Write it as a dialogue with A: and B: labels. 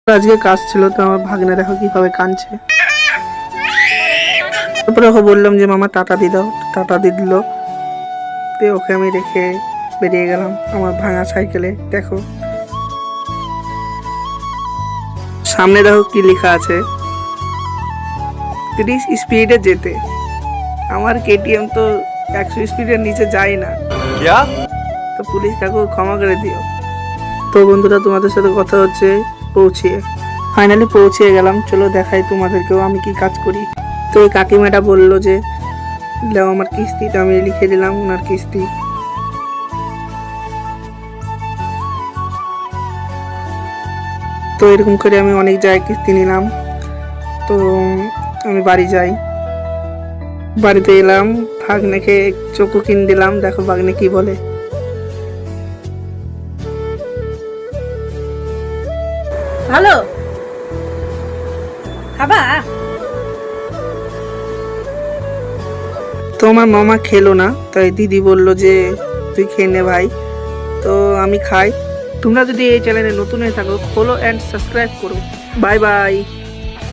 A: আজকে কাজ ছিল, তো আমার ভাগ্নে দেখো কিভাবে কাঁদছে। তারপরে ওকে বললাম যে মামা টাটা দিয়ে দাও, টাটা দিয়ে দিল। দিয়ে ওকে আমি রেখে বেরিয়ে গেলাম আমার ভাঙা সাইকেলে। দেখো সামনে দেখো কি লেখা আছে, 30 স্পিডে যেতে। আমার কেটিএম তো 100 স্পিডের নিচে যায় না। তো পুলিশ কাকু ক্ষমা করে দিও। তো বন্ধুরা, তোমাদের সাথে কথা হচ্ছে পৌঁছিয়ে, ফাইনালি পৌঁছে গেলাম। চলো দেখাই তোমাদেরকেও আমি কি কাজ করি। তো ওই কাকিমাটা বললো যে লেও আমার কিস্তিটা, আমি লিখে দিলাম ওনার কিস্তি। তো এরকম করে আমি অনেক জায়গায় কিস্তি নিলাম। তো আমি বাড়ি যাই, বাড়িতে এলাম, ভাগ্নেকে চোখও কিনে দিলাম। দেখো ভাগ্নে কি বলে।
B: ভালো খাবা?
A: তো আমার মামা খেলো না, তাই দিদি বলল যে তুই খেয়ে নে ভাই। তো আমি খাই। তোমরা যদি এই চ্যানেলে নতুন হয়ে থাকো, ফলো অ্যান্ড সাবস্ক্রাইব করো। Bye bye.